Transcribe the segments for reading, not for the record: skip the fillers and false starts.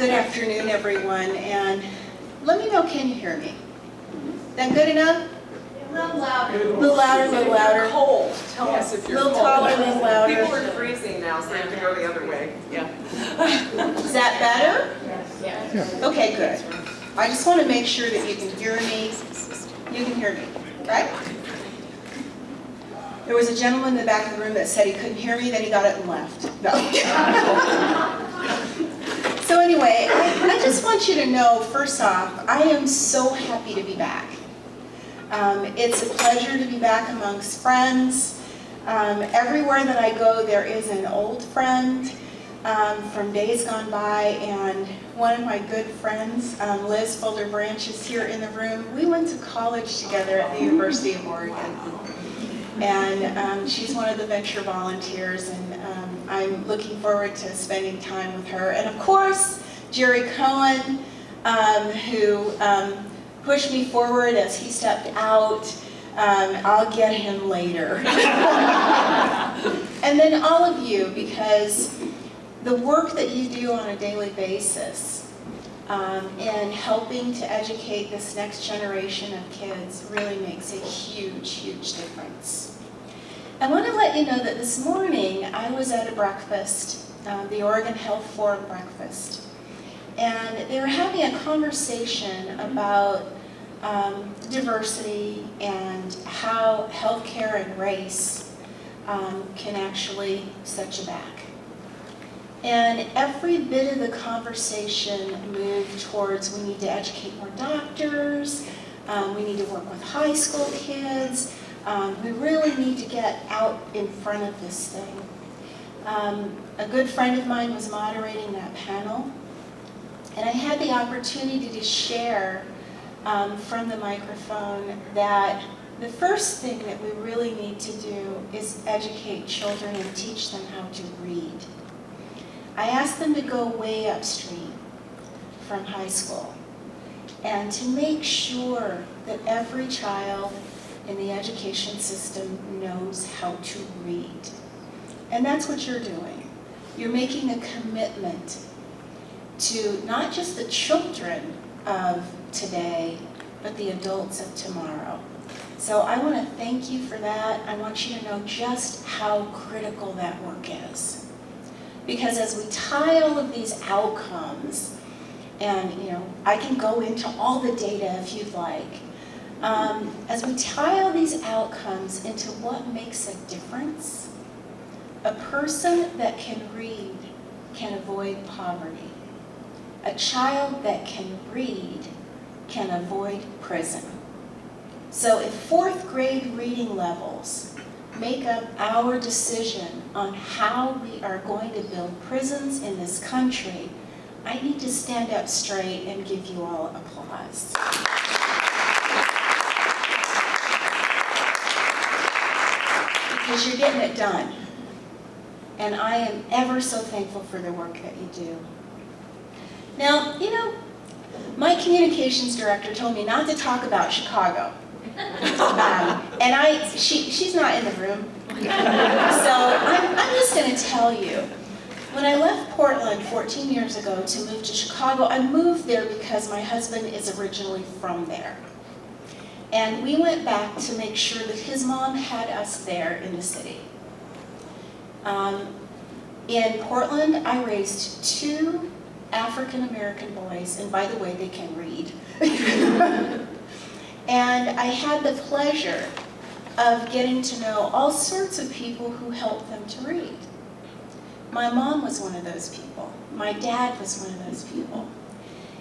Good afternoon, everyone, and let me know, can you hear me? That good enough? A little louder. A little louder, a little louder. Cold. Tell us if A you're little cold. taller, a little louder. People are freezing now, so you have to go the other way. Yeah. Is that better? Yes. Okay, good. I just want to make sure that you can hear me. You can hear me, right? There was a gentleman in the back of the room that said he couldn't hear me, then he got it and left. No. So anyway, I just want you to know, first off, I am so happy to be back. It's a pleasure to be back amongst friends. Everywhere that I go, there is an old friend from days gone by, and one of my good friends, Liz Folder Branch, is here in the room. We went to college together at the University of Oregon. And she's one of the venture volunteers, and I'm looking forward to spending time with her. And of course, Jerry Cohen, who pushed me forward as he stepped out. I'll get him later. And then all of you, because the work that you do on a daily basis in helping to educate this next generation of kids really makes a huge, huge difference. I want to let you know that this morning I was at a breakfast, the Oregon Health Forum breakfast, and they were having a conversation about diversity and how healthcare and race can actually set you back. And every bit of the conversation moved towards we need to educate more doctors, we need to work with high school kids, we really need to get out in front of this thing. A good friend of mine was moderating that panel, and I had the opportunity to share from the microphone that the first thing that we really need to do is educate children and teach them how to read. I asked them to go way upstream from high school and to make sure that every child in the education system knows how to read. And that's what you're doing. You're making a commitment to not just the children of today, but the adults of tomorrow. So I want to thank you for that. I want you to know just how critical that work is. Because as we tie all of these outcomes, and I can go into all the data if you'd like, as we tie all these outcomes into what makes a difference, a person that can read can avoid poverty. A child that can read can avoid prison. So if fourth grade reading levels make up our decision on how we are going to build prisons in this country, I need to stand up straight and give you all applause. Because you're getting it done. And I am ever so thankful for the work that you do. Now, my communications director told me not to talk about Chicago. And she's not in the room. So I'm just going to tell you, when I left Portland 14 years ago to move to Chicago, I moved there because my husband is originally from there. And we went back to make sure that his mom had us there in the city. In Portland, I raised 2 African-American boys, and by the way, they can read. And I had the pleasure of getting to know all sorts of people who helped them to read. My mom was one of those people. My dad was one of those people.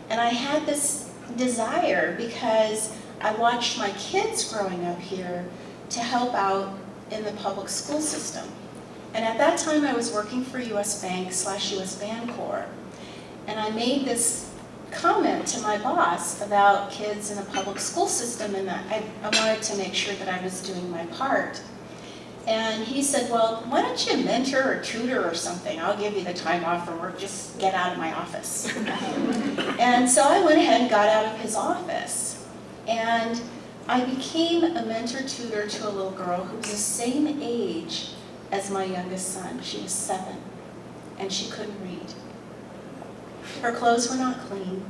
And I had this desire, because I watched my kids growing up here, to help out in the public school system. And at that time I was working for US Bank / US Bancorp. And I made this comment to my boss about kids in the public school system, and that I wanted to make sure that I was doing my part. And he said, well, why don't you mentor or tutor or something? I'll give you the time off from work, just get out of my office. And so I went ahead and got out of his office. And I became a mentor tutor to a little girl who was the same age as my youngest son. She was 7, and she couldn't read. Her clothes were not clean.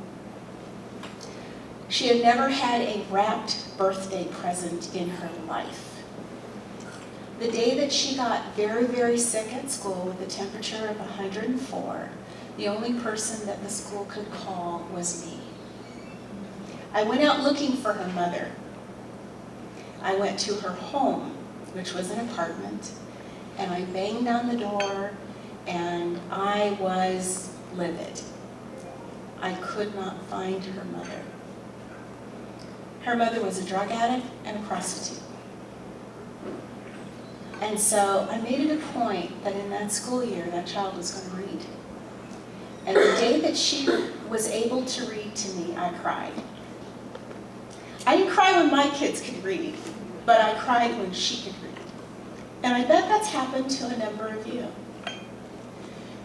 She had never had a wrapped birthday present in her life. The day that she got very, very sick at school with a temperature of 104, the only person that the school could call was me. I went out looking for her mother. I went to her home, which was an apartment, and I banged on the door, and I was livid. I could not find her mother. Her mother was a drug addict and a prostitute. And so I made it a point that in that school year, that child was going to read. And the day that she was able to read to me, I cried. I didn't cry when my kids could read, but I cried when she could read. And I bet that's happened to a number of you.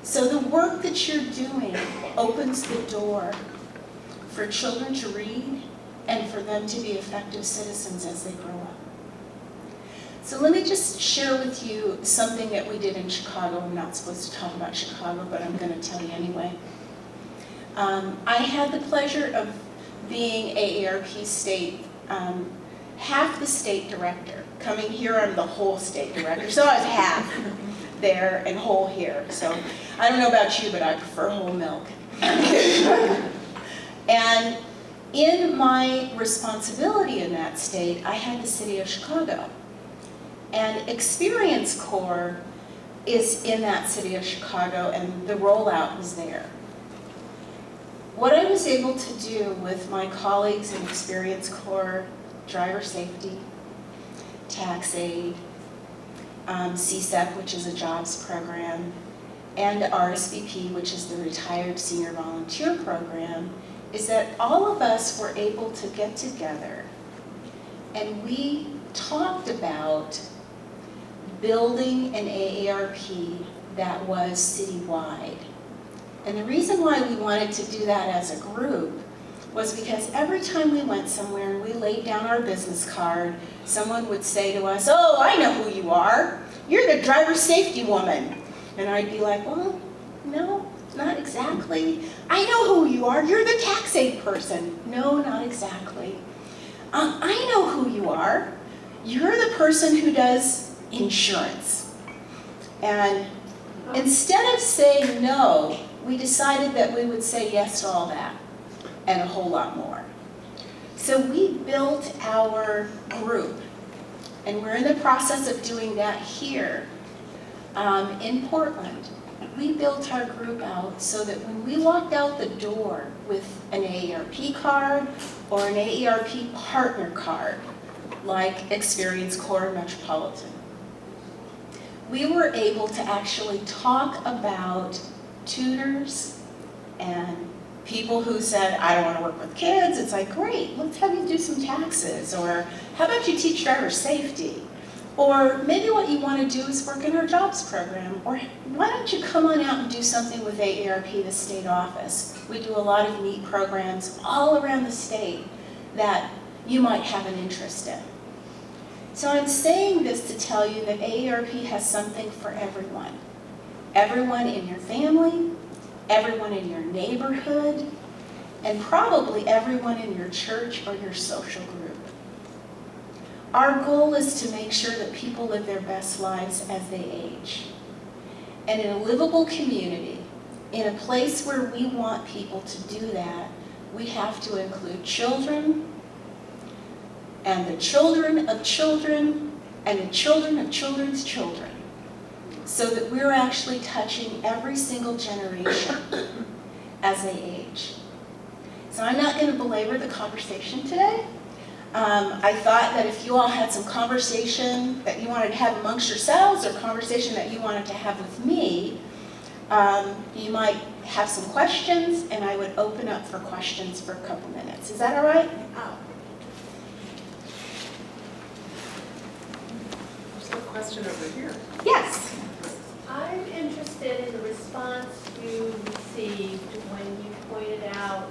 So the work that you're doing opens the door for children to read and for them to be effective citizens as they grow up. So let me just share with you something that we did in Chicago. I'm not supposed to talk about Chicago, but I'm going to tell you anyway. I had the pleasure of being AARP state, half the state director. Coming here, I'm the whole state director, so I was half there and whole here. So I don't know about you, but I prefer whole milk. And in my responsibility in that state, I had the city of Chicago. And Experience Corps is in that city of Chicago, and the rollout was there. What I was able to do with my colleagues in Experience Corps, driver safety, tax aid, CSEP, which is a jobs program, and RSVP, which is the Retired Senior Volunteer Program, is that all of us were able to get together and we talked about building an AARP that was citywide. And the reason why we wanted to do that as a group was because every time we went somewhere and we laid down our business card, someone would say to us, "Oh, I know who you are. You're the driver safety woman." And I'd be like, "Well, no, not exactly. I know who you are. You're the tax aid person." "No, not exactly." "I know who you are. You're the person who does insurance." And instead of saying no, we decided that we would say yes to all that and a whole lot more. So we built our group, and we're in the process of doing that here in Portland. We built our group out so that when we walked out the door with an AARP card or an AARP partner card, like Experience Corps Metropolitan, we were able to actually talk about tutors and people who said, "I don't want to work with kids." It's like, "Great, let's have you do some taxes." Or, "How about you teach driver safety?" Or, "Maybe what you want to do is work in our jobs program." Or, "Why don't you come on out and do something with AARP, the state office? We do a lot of neat programs all around the state that you might have an interest in." So I'm saying this to tell you that AARP has something for everyone. Everyone in your family, everyone in your neighborhood, and probably everyone in your church or your social group. Our goal is to make sure that people live their best lives as they age. And in a livable community, in a place where we want people to do that, we have to include children, and the children of children, and the children of children's children, so that we're actually touching every single generation as they age. So I'm not going to belabor the conversation today. I thought that if you all had some conversation that you wanted to have amongst yourselves or conversation that you wanted to have with me, you might have some questions, and I would open up for questions for a couple minutes. Is that all right? There's a question over here. Yes. I'm interested in the response you received when you pointed out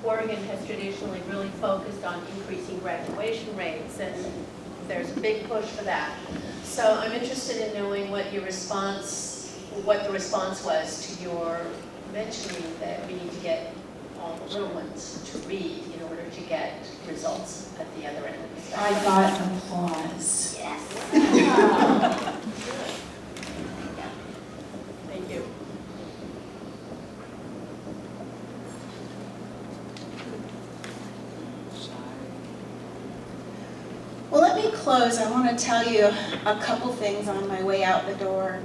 Oregon has traditionally really focused on increasing graduation rates, and there's a big push for that. So I'm interested in knowing what your response what the response was to your mentioning that we need to get all the little ones to read in order to get results at the other end of the spectrum. I got applause. Yes. Thank you. Well, let me close. I want to tell you a couple things on my way out the door.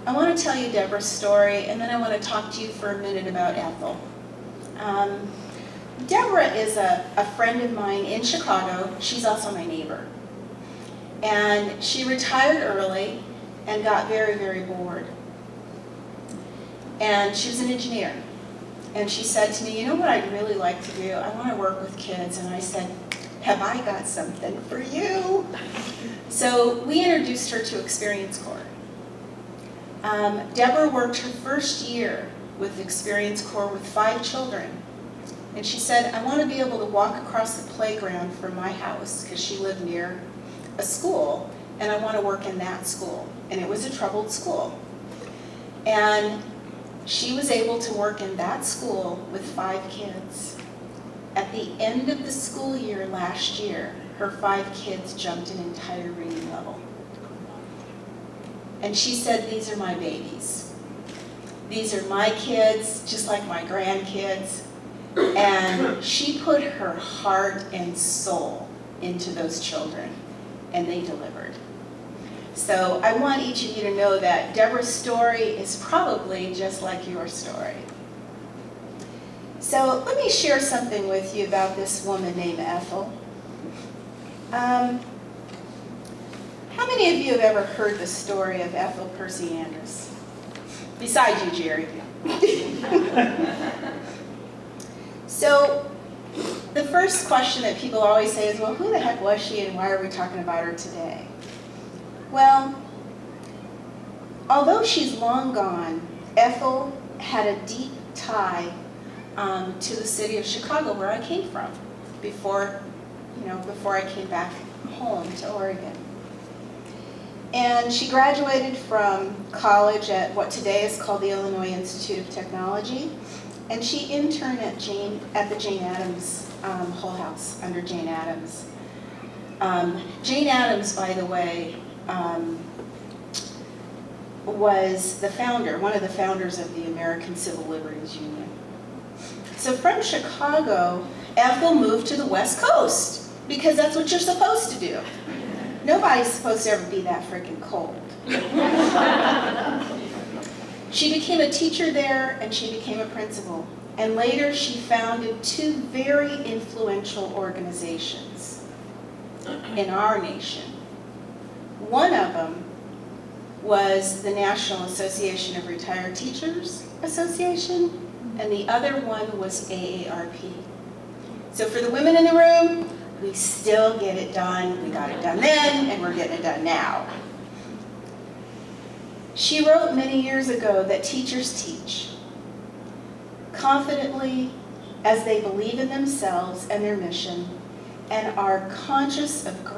I want to tell you Deborah's story, and then I want to talk to you for a minute about Ethel. Deborah is a friend of mine in Chicago. She's also my neighbor. And she retired early and got very, very bored. And she was an engineer. And she said to me, you know what I'd really like to do? I want to work with kids. And I said, have I got something for you? So we introduced her to Experience Corps. Deborah worked her first year with Experience Corps with 5 children. And she said, I want to be able to walk across the playground from my house, because she lived near a school, and I want to work in that school. And it was a troubled school. And she was able to work in that school with 5 kids. At the end of the school year last year, her 5 kids jumped an entire reading level. And she said, these are my babies. These are my kids, just like my grandkids. And she put her heart and soul into those children, and they delivered. So I want each of you to know that Deborah's story is probably just like your story. So let me share something with you about this woman named Ethel. How many of you have ever heard the story of Ethel Percy Andrus? Besides you, Jerry. So the first question that people always say is, well, who the heck was she and why are we talking about her today? Well, although she's long gone, Ethel had a deep tie to the city of Chicago, where I came from, before I came back home to Oregon. And she graduated from college at what today is called the Illinois Institute of Technology, and she interned at the Jane Addams Hull House under Jane Addams. Jane Addams, by the way, was one of the founders of the American Civil Liberties Union. So from Chicago, Ethel moved to the West Coast, because that's what you're supposed to do. Nobody's supposed to ever be that freaking cold. She became a teacher there, and she became a principal. And later she founded 2 very influential organizations in our nation. One of them was the National Association of Retired Teachers Association, and the other one was AARP. So for the women in the room, we still get it done. We got it done then, and we're getting it done now. She wrote many years ago that teachers teach confidently as they believe in themselves and their mission, and are conscious of the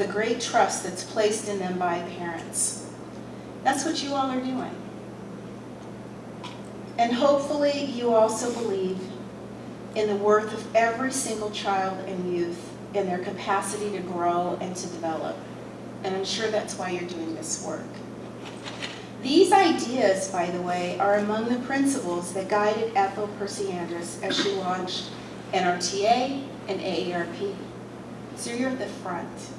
great trust that's placed in them by parents. That's what you all are doing. And hopefully you also believe in the worth of every single child and youth, in their capacity to grow and to develop. And I'm sure that's why you're doing this work. These ideas, by the way, are among the principles that guided Ethel Percy Andrus as she launched NRTA and AARP. So you're at the front.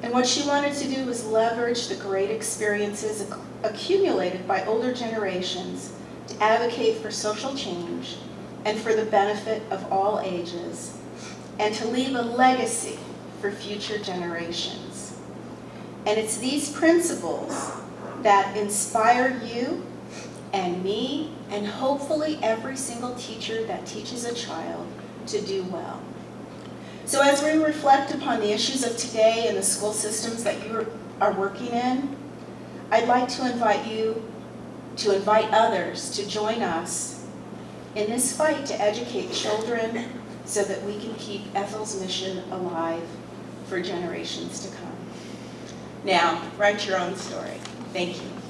And what she wanted to do was leverage the great experiences accumulated by older generations to advocate for social change and for the benefit of all ages, and to leave a legacy for future generations. And it's these principles that inspired you and me, and hopefully every single teacher that teaches a child to do well. So as we reflect upon the issues of today and the school systems that you are working in, I'd like to invite others to join us in this fight to educate children so that we can keep Ethel's mission alive for generations to come. Now, write your own story. Thank you.